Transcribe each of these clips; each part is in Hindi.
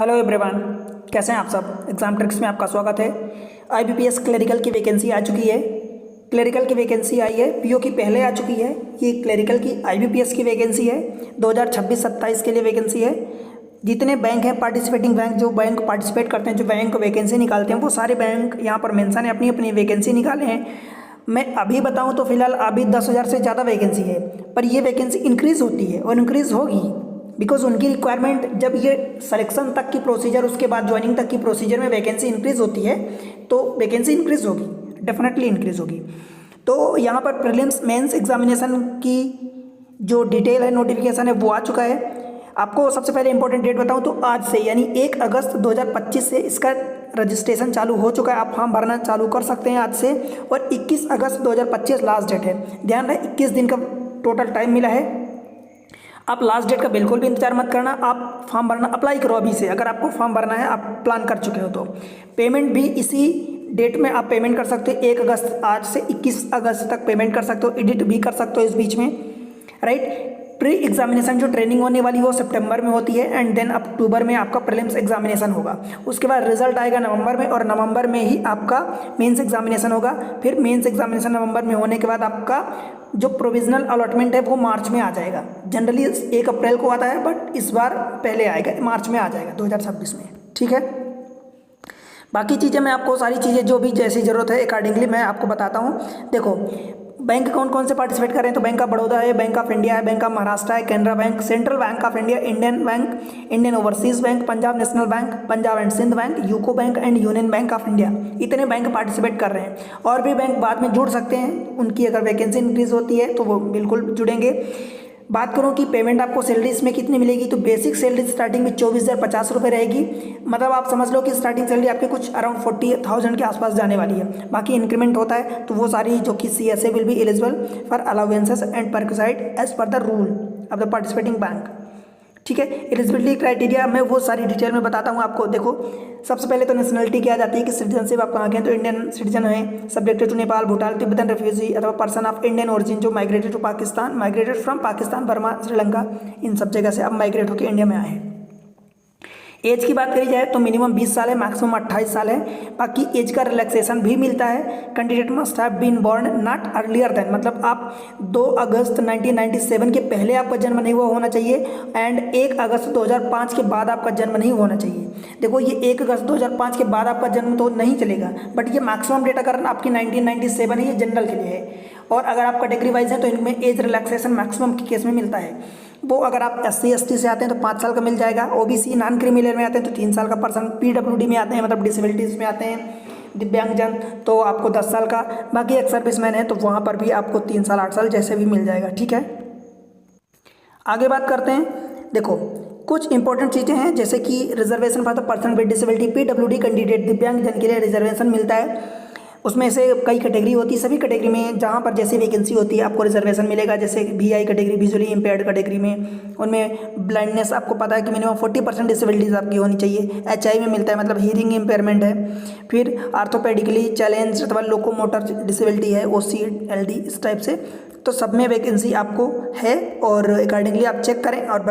हेलो एवरीवन, कैसे हैं आप सब। एग्जाम ट्रिक्स में आपका स्वागत है। आईबीपीएस क्लरिकल की वैकेंसी आ चुकी है। क्लरिकल की वैकेंसी आई है, पीओ की पहले आ चुकी है। ये क्लरिकल की आईबीपीएस की वैकेंसी है। 2026-27 के लिए वैकेंसी है। जितने बैंक हैं पार्टिसिपेटिंग बैंक, जो बैंक पार्टिसिपेट करते हैं, जो बैंक वैकेंसी निकालते हैं, वो सारे बैंक यहाँ पर मेंशन है, अपनी अपनी वैकेंसी निकाले हैं। मैं अभी बताऊँ तो फिलहाल अभी 10,000 से ज़्यादा वैकेंसी है, पर ये वैकेंसी इंक्रीज़ होती है और इंक्रीज़ होगी बिकॉज उनकी रिक्वायरमेंट, जब ये सिलेक्शन तक की प्रोसीजर, उसके बाद ज्वाइनिंग तक की प्रोसीजर में वैकेंसी इंक्रीज़ होती है तो वैकेंसी इंक्रीज़ होगी, डेफिनेटली इंक्रीज़ होगी। तो यहाँ पर प्रीलिम्स मेंस एग्जामिनेशन की जो डिटेल है, नोटिफिकेशन है, वो आ चुका है। आपको सबसे पहले इंपॉर्टेंट डेट बताऊँ तो आज से यानी 1 अगस्त 2025 से इसका रजिस्ट्रेशन चालू हो चुका है। आप फॉर्म भरना चालू कर सकते हैं आज से, और 21 अगस्त 2025 लास्ट डेट है। ध्यान रहे 21 दिन का टोटल टाइम मिला है। आप लास्ट डेट का बिल्कुल भी इंतजार मत करना, आप फॉर्म भरना अप्लाई करो अभी से। अगर आपको फॉर्म भरना है, आप प्लान कर चुके हो तो पेमेंट भी इसी डेट में आप पेमेंट कर सकते हो। 1 अगस्त आज से 21 अगस्त तक पेमेंट कर सकते हो, एडिट भी कर सकते हो इस बीच में, राइट। प्री एग्जामिनेशन जो ट्रेनिंग होने वाली वो सितंबर में होती है, एंड देन अक्टूबर में आपका प्रीलिम्स एग्जामिनेशन होगा। उसके बाद रिजल्ट आएगा नवंबर में, और नवंबर में ही आपका मेंस एग्जामिनेशन होगा। फिर मेंस एग्जामिनेशन नवंबर में होने के बाद आपका जो प्रोविजनल अलॉटमेंट है वो मार्च में आ जाएगा। जनरली 1 अप्रैल को आता है, बट इस बार पहले आएगा, मार्च में आ जाएगा 2026 में, ठीक है। बाकी चीज़ें मैं आपको सारी चीज़ें जो भी जैसी ज़रूरत है अकॉर्डिंगली मैं आपको बताता हूँ। देखो बैंक कौन कौन से पार्टिसिपेट कर रहे हैं, तो बैंक ऑफ बड़ौदा है, बैंक ऑफ इंडिया है, बैंक ऑफ महाराष्ट्र है, Canara Bank, Central Bank of India, Indian Bank, Indian Overseas Bank, Punjab National Bank, Punjab and Sindh Bank, UCO Bank and Union Bank of India. इतने बैंक पार्टिसिपेट कर रहे हैं। और भी बैंक बाद में जुड़ सकते हैं, उनकी अगर वैकेंसी इंक्रीज होती है तो वो बिल्कुल जुड़ेंगे। बात करूं कि पेमेंट आपको सैलरी इसमें कितनी मिलेगी, तो बेसिक सैलरी स्टार्टिंग में 24,050 रुपये रहेगी। मतलब आप समझ लो कि स्टार्टिंग सैलरी आपके कुछ अराउंड 40,000 के आसपास जाने वाली है। बाकी इंक्रीमेंट होता है तो वो सारी जो कि CSA will be eligible for allowances and perquisites as per the rule of the participating bank, ठीक है। एलिजिबिलिटी क्राइटेरिया मैं वो सारी डिटेल में बताता हूँ आपको। देखो सबसे पहले तो नेशनलिटी की आ जाती है कि सिटीजनशिप आप कहाँ के हैं, तो इंडियन सिटीजन है, subjected to Nepal, Bhutan, Tibetan refugee अथवा पर्सन ऑफ इंडियन ओरिजिन जो migrated to Pakistan, migrated from Pakistan, Burma, Sri Lanka, इन सब जगह से अब माइग्रेट होकर इंडिया में आए हैं। एज की बात करी जाए तो मिनिमम 20 साल है, मैक्सिमम 28 साल है। बाकी एज का रिलैक्सेशन भी मिलता है। Candidate must have been born not earlier than, मतलब आप 2 अगस्त 1997 के पहले आपका जन्म नहीं हुआ होना चाहिए, एंड 1 अगस्त 2005 के बाद आपका जन्म नहीं होना चाहिए। देखो ये 1 अगस्त 2005 के बाद आपका जन्म तो नहीं चलेगा, बट ये मैक्सिमम डेट अगर आपकी 1997 है, ये जनरल के लिए है। और अगर आप कैटेगरी वाइज है तो इनमें एज रिलैक्सेशन मैक्सिमम के केस में मिलता है। वो अगर आप SC/ST से आते हैं तो 5 साल का मिल जाएगा, OBC नॉन क्रिमिनल में आते हैं तो 3 साल का, पर्सन PWD में आते हैं मतलब डिसेबिलिटीज़ में आते हैं, दिव्यांगजन, तो आपको 10 साल का। बाकी एक सर्विसमैन है तो वहाँ पर भी आपको 3 साल 8 साल जैसे भी मिल जाएगा, ठीक है। आगे बात करते हैं। देखो कुछ इंपॉर्टेंट चीज़ें हैं, जैसे कि reservation for the person with disability, PWD candidate दिव्यांगजन के लिए रिजर्वेशन मिलता है। उसमें से कई कैटेगरी होती है, सभी कैटेगरी में जहाँ पर जैसी वैकेंसी होती है आपको रिजर्वेशन मिलेगा। जैसे VI category, visually impaired category में, उनमें ब्लाइंडनेस आपको पता है कि मिनिमम 40% डिसेबिलिटीज़ आपकी होनी चाहिए। HI में मिलता है, मतलब हीयरिंग इम्पेयरमेंट है। फिर आर्थोपेडिकली चैलेंज अथवा लोकोमोटर डिसेबिलिटी है, OCLD, इस टाइप से। तो सब में वैकेंसी आपको है, और अकॉर्डिंगली आप चेक करें और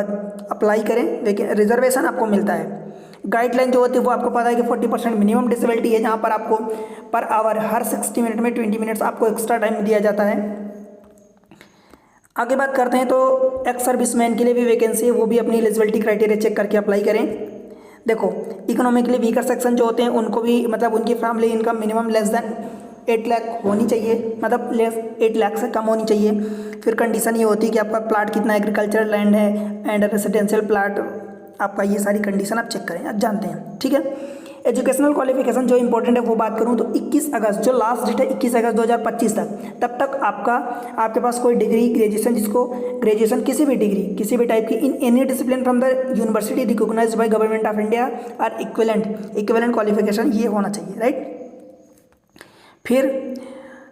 अप्लाई करें। रिजर्वेशन आपको मिलता है। गाइडलाइन जो होती है वो आपको पता है कि 40% मिनिमम डिसेबिलिटी है, जहाँ पर आपको पर आवर हर 60 मिनट में 20 मिनट्स आपको एक्स्ट्रा टाइम दिया जाता है। आगे बात करते हैं तो एक्स सर्विसमैन के लिए भी वैकेंसी है, वो भी अपनी एलिजिबिलिटी क्राइटेरिया चेक करके अप्लाई करें। देखो इकोनॉमिकली वीकर सेक्शन जो होते हैं उनको भी, मतलब उनकी family income minimum less than 8 lakh होनी चाहिए, मतलब लेस 8 लाख से कम होनी चाहिए। फिर कंडीशन ये होती है कि आपका प्लाट कितना एग्रीकल्चरल लैंड है एंड रेसिडेंशियल प्लाट, आपका ये सारी कंडीशन आप चेक करें, आप जानते हैं, ठीक है। एजुकेशनल क्वालिफिकेशन जो इंपॉर्टेंट है वो बात करूं तो 21 अगस्त जो लास्ट डेट है 21 अगस्त 2025 तक, तब तक आपके पास कोई डिग्री, ग्रेजुएशन, जिसको ग्रेजुएशन किसी भी डिग्री किसी भी टाइप की in any discipline from the university recognised by government of India और इक्विवेलेंट क्वालिफिकेशन ये होना चाहिए, राइट। फिर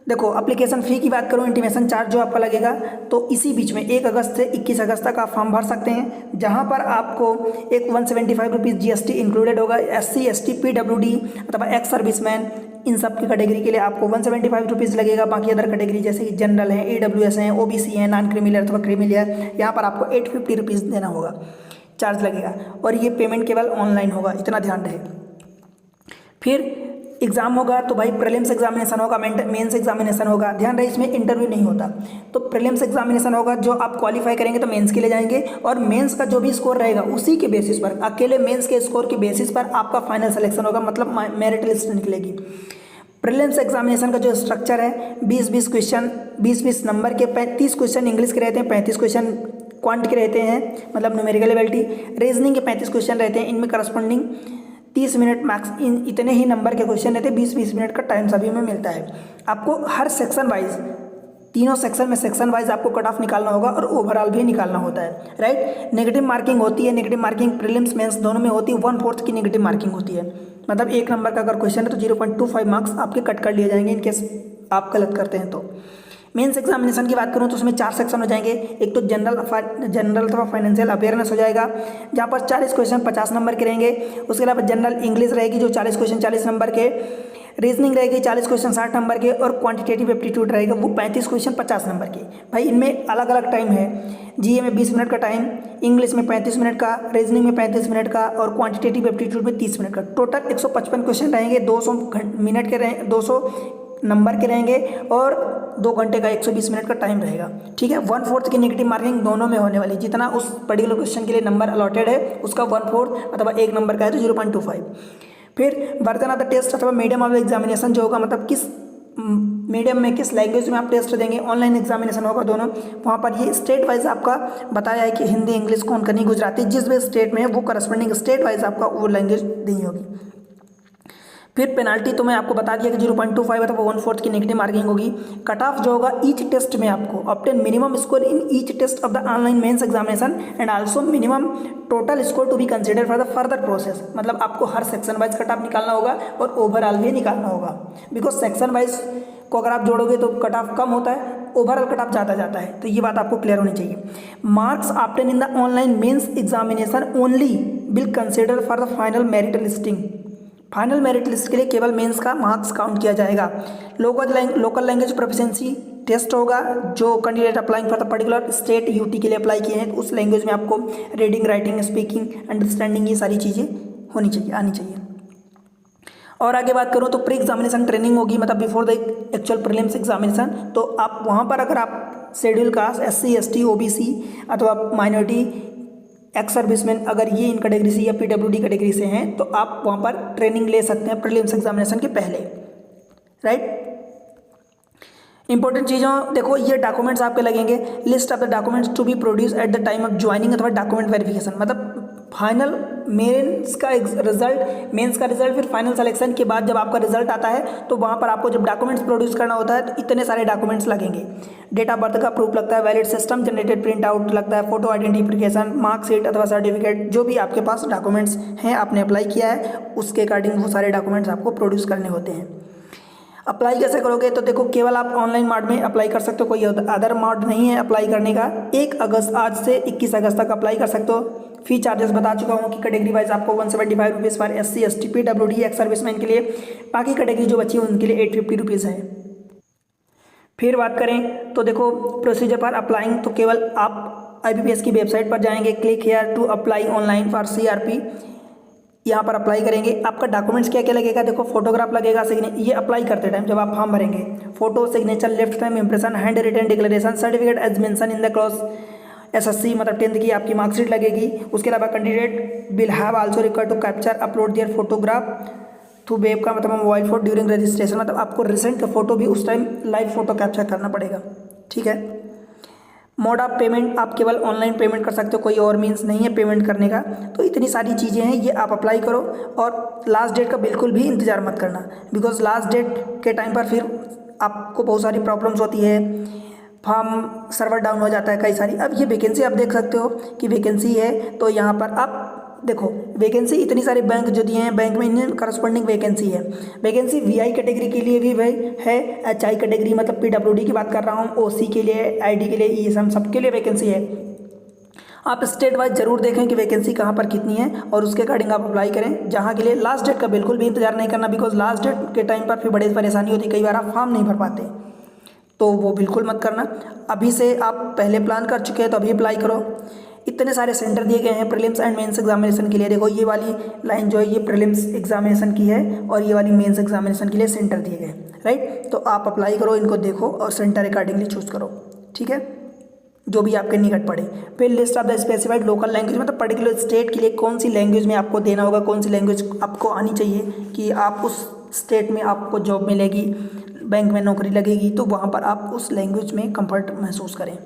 देखो एप्लीकेशन फ़ी की बात करूँ, इंटीमेशन चार्ज जो आपका लगेगा, तो इसी बीच में 1 अगस्त से 21 अगस्त तक आप फॉर्म भर सकते हैं, जहां पर आपको एक 175 रुपीज़ GST इंक्लूडेड होगा। SC/ST, PWD अथवा एक्स सर्विसमैन, इन सब की कैटेगरी के लिए आपको 175 रुपीज़ लगेगा। बाकी अदर कैटेगरी जैसे कि जनरल है, AWS हैं, OBC हैं, नॉन क्रिमिनल अथवा क्रिमिनल है, यहाँ पर आपको 850 रुपीज़ देना होगा। चार्ज लगेगा और ये पेमेंट केवल ऑनलाइन होगा, इतना ध्यान रहे। फिर एग्ज़ाम होगा तो भाई प्रीलिम्स एग्जामिनेशन होगा, मेंस एग्जामिनेशन होगा। ध्यान रहे इसमें इंटरव्यू नहीं होता। तो प्रीलिम्स एग्जामिनेशन होगा, जो आप क्वालिफाई करेंगे तो मेंस के लिए जाएंगे और मेंस का जो भी स्कोर रहेगा उसी के बेसिस पर, अकेले मेंस के स्कोर के बेसिस पर आपका फाइनल सिलेक्शन होगा, मतलब मेरिट लिस्ट निकलेगी। प्रीलिम्स एग्जामिनेशन का जो स्ट्रक्चर है 20-20 क्वेश्चन, 20-20 नंबर के 35 क्वेश्चन इंग्लिश के रहते हैं, 35 क्वेश्चन क्वांट के रहते हैं मतलब न्यूमेरिकल एबिलिटी। रीजनिंग के 35 क्वेश्चन रहते हैं, इनमें करस्पॉन्डिंग 30 मिनट मैक्स इतने ही नंबर के क्वेश्चन रहते हैं। 20-20 मिनट का टाइम सभी में मिलता है। आपको हर सेक्शन वाइज, तीनों सेक्शन में सेक्शन वाइज आपको कट ऑफ निकालना होगा और ओवरऑल भी निकालना होता है, राइट। नेगेटिव मार्किंग होती है, नेगेटिव मार्किंग प्रीलिम्स मेंस दोनों में होती है। 1/4 की नेगेटिव मार्किंग होती है, मतलब 1 नंबर का अगर क्वेश्चन है तो 0.25 मार्क्स आपके कट कर लिए जाएंगे इनकेस आप गलत करते हैं तो। मेंस एग्जामिनेशन की बात करूं तो उसमें 4 सेक्शन हो जाएंगे। एक तो जनरल अथवा फाइनेंशियल अवेयरनेस हो जाएगा, जहां पर 40 क्वेश्चन 50 नंबर के रहेंगे। उसके अलावा जनरल इंग्लिश रहेगी जो 40 क्वेश्चन 40 नंबर के, रीजनिंग रहेगी 40 क्वेश्चन 60 नंबर के और क्वांटिटेटिव एप्टीट्यूड रहेगा वो 35 क्वेश्चन 50 नंबर के। भाई इनमें अलग अलग टाइम है, जीए में 20 मिनट का टाइम, इंग्लिश में 35 मिनट का, रीजनिंग में 35 मिनट का और क्वांटिटेटिव एप्टीट्यूड में 30 मिनट का। टोटल 155 क्वेश्चन रहेंगे, 200 मिनट के रहेंगे, 200 नंबर के रहेंगे और 2 घंटे का 120 मिनट का टाइम रहेगा, ठीक है। 1/4 की नेगेटिव मार्किंग दोनों में होने वाली, जितना उस पर्टिकुलर क्वेश्चन के लिए नंबर अलॉटेड है उसका 1/4 अथवा 1 नंबर का है तो 0.25। फिर वर्जन ऑफ द टेस्ट अथवा मीडियम ऑफ द एग्जामिनेशन जो होगा, मतलब किस मीडियम में किस लैंग्वेज में आप टेस्ट देंगे, ऑनलाइन एग्जामिनेशन होगा दोनों। वहाँ पर ये स्टेट वाइज आपका बताया है कि हिंदी, इंग्लिश, कोंकणी, गुजराती, जिस भी स्टेट में है वो करस्पॉन्डिंग स्टेट वाइज आपका वो लैंग्वेज दी होगी। फिर पेनाल्टी तो मैं आपको बता दिया कि 0.25 अथवा 1/4 की नेगेटिव मार्किंग होगी। कट ऑफ जो होगा ईच टेस्ट में आपको obtain minimum score in each test of the online mains examination and also minimum total score to be consider for the further process. मतलब आपको हर सेक्शन वाइज कट ऑफ निकालना होगा और ओवरऑल भी निकालना होगा, बिकॉज सेक्शन वाइज को अगर आप जोड़ोगे तो कट ऑफ कम होता है, ओवरऑल कट ऑफ ज़्यादा जाता है, तो ये बात आपको क्लियर होनी चाहिए। Marks obtain in the online mains examination only will consider for the final merit listing. Final merit list के लिए केवल मेंस का मार्क्स काउंट किया जाएगा। लोकल लैंग्वेज प्रोफिशिएंसी टेस्ट होगा, जो candidate applying for the particular state UT के लिए अप्लाई किए हैं तो उस लैंग्वेज में आपको रीडिंग, राइटिंग, स्पीकिंग, अंडरस्टैंडिंग ये सारी चीज़ें होनी चाहिए, आनी चाहिए। और आगे बात करूँ तो प्री एग्जामिनेशन ट्रेनिंग होगी, मतलब before the actual prelims examination. तो आप वहाँ पर अगर आप schedule caste, SC, ST, OBC अथवा माइनॉरिटी, एक्स सर्विसमैन अगर ये इन कैटेगरी से या PWD कैटेगरी से हैं तो आप वहाँ पर ट्रेनिंग ले सकते हैं प्रीलिम्स एग्जामिनेशन के पहले, राइट। इंपॉर्टेंट चीज़ों देखो, ये डॉक्यूमेंट्स आपके लगेंगे। List of the documents to be produce at the time of joining अथवा डॉक्यूमेंट वेरिफिकेशन, मतलब फाइनल मेंस का रिजल्ट फिर फाइनल सिलेक्शन के बाद जब आपका रिजल्ट आता है तो वहाँ पर आपको जब डॉक्यूमेंट्स प्रोड्यूस करना होता है तो इतने सारे डॉक्यूमेंट्स लगेंगे। डेट ऑफ बर्थ का प्रूफ लगता है, valid system generated print out लगता है, फोटो आइडेंटिफिकेशन, मार्कशीट अथवा सर्टिफिकेट, जो भी आपके पास डॉक्यूमेंट्स हैं आपने अप्लाई किया है उसके अकॉर्डिंग वो सारे डॉक्यूमेंट्स आपको प्रोड्यूस करने होते हैं। अप्लाई कैसे करोगे तो देखो, केवल आप ऑनलाइन मोड में अप्लाई कर सकते हो, कोई अदर मोड नहीं है अप्लाई करने का। 1 अगस्त आज से 21 अगस्त तक अप्लाई कर सकते हो। फी चार्जेस बता चुका हूँ कि कैटेगरी वाइज आपको 175 rupees for SC, ST, PWD, ex serviceman के लिए, बाकी कैटेगरी जो बची है उनके लिए 850 रुपीज़ है। फिर बात करें तो देखो प्रोसीजर फॉर अप्लाइंग, तो केवल आप IBPS की वेबसाइट पर जाएंगे, click here to apply online for CRP, यहाँ पर अप्लाई करेंगे। आपका डॉक्यूमेंट्स क्या क्या लगेगा, देखो फोटोग्राफ लगेगा, ये अप्लाई करते टाइम जब आप फॉर्म भरेंगे, photo, signature, left time impression, hand written declaration, certificate as mention in the clause SSC मतलब 10th की आपकी मार्कशीट लगेगी। उसके अलावा candidate will have also required to capture upload their photograph through web का मतलब मोबाइल फोन ड्यूरिंग रजिस्ट्रेशन, मतलब आपको रिसेंट फोटो भी उस टाइम लाइव फोटो कैप्चर करना पड़ेगा, ठीक है। मोड ऑफ पेमेंट आप केवल ऑनलाइन पेमेंट कर सकते हो, कोई और मीन्स नहीं है पेमेंट करने का। तो इतनी सारी चीज़ें हैं, ये आप अप्लाई करो और लास्ट डेट का बिल्कुल भी इंतजार मत करना, बिकॉज लास्ट डेट के टाइम पर फिर आपको बहुत सारी प्रॉब्लम्स होती है, फॉर्म सर्वर डाउन हो जाता है कई सारी। अब ये वैकेंसी आप देख सकते हो कि वैकेंसी है, तो यहाँ पर आप देखो वैकेंसी इतनी सारी बैंक जो दिए हैं, बैंक में इन्हें करस्पॉन्डिंग वैकेंसी है। वैकेंसी VI कैटेगरी के लिए भी भाई है, HI कैटेगरी मतलब PWD की बात कर रहा हूँ, OC के लिए, ID के लिए, ESM सबके लिए वैकेंसी है। आप स्टेट वाइज जरूर देखें कि वैकेंसी कहाँ पर कितनी है और उसके अकॉर्डिंग आप अप्लाई करें। जहाँ के लिए लास्ट डेट का बिल्कुल भी इंतजार नहीं करना, बिकॉज लास्ट डेट के टाइम पर फिर बड़ी परेशानी होती है, कई बार आप फॉर्म नहीं भर पाते, तो वो बिल्कुल मत करना। अभी से आप पहले प्लान कर चुके हैं तो अभी अप्लाई करो। इतने सारे सेंटर दिए गए हैं प्रीलिम्स एंड मेंस एग्जामिनेशन के लिए। देखो ये वाली लाइन जो है ये प्रीलिम्स एग्जामिनेशन की है और ये वाली मेंस एग्जामिनेशन के लिए सेंटर दिए गए, राइट। तो आप अप्लाई करो, इनको देखो और सेंटर अकॉर्डिंगली चूज करो, ठीक है, जो भी आपके निकट पड़े। फिर list of the specified local language, मतलब पर्टिकुलर स्टेट के लिए कौन सी लैंग्वेज में आपको देना होगा, कौन सी लैंग्वेज आपको आनी चाहिए कि आप उस स्टेट में आपको जॉब मिलेगी, बैंक में नौकरी लगेगी, तो वहाँ पर आप उस लैंग्वेज में कंफर्ट महसूस करें,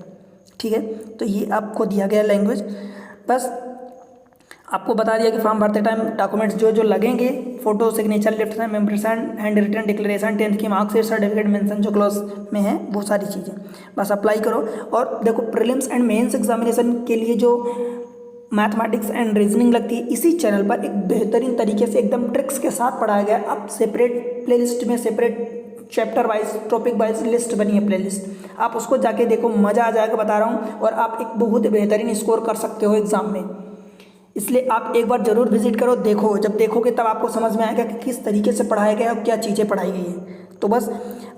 ठीक है। तो ये आपको दिया गया लैंग्वेज। बस आपको बता दिया कि फॉर्म भरते टाइम डॉक्यूमेंट्स जो जो लगेंगे, फोटो, सिग्नेचर, लेफ्ट साइड मेंबरसन, हैंड रिटन डिक्लेरेशन, 10th की मार्कशीट, सर्टिफिकेट मेंशन जो क्लॉज में है, वो सारी चीज़ें बस अप्लाई करो। और देखो प्रीलिम्स एंड मेंस एग्जामिनेशन के लिए जो मैथमेटिक्स एंड रीजनिंग लगती है, इसी चैनल पर एक बेहतरीन तरीके से एकदम ट्रिक्स के साथ पढ़ाया गया है। अब सेपरेट प्लेलिस्ट में separate chapter wise, topic wise list बनी है प्लेलिस्ट, आप उसको जाके देखो, मज़ा आ जाएगा बता रहा हूँ। और आप एक बहुत बेहतरीन स्कोर कर सकते हो एग्ज़ाम में, इसलिए आप एक बार ज़रूर विजिट करो, देखो। जब देखोगे तब आपको समझ में आएगा कि किस तरीके से पढ़ाया गया और क्या चीज़ें पढ़ाई गई है। तो बस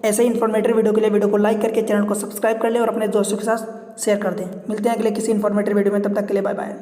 ऐसे ही इन्फॉर्मेटिव वीडियो के लिए वीडियो को लाइक करके चैनल को सब्सक्राइब कर लें और अपने दोस्तों के साथ शेयर कर दें। मिलते हैं अगले किसी इन्फॉर्मेटिव वीडियो में, तब तक के लिए बाय बाय।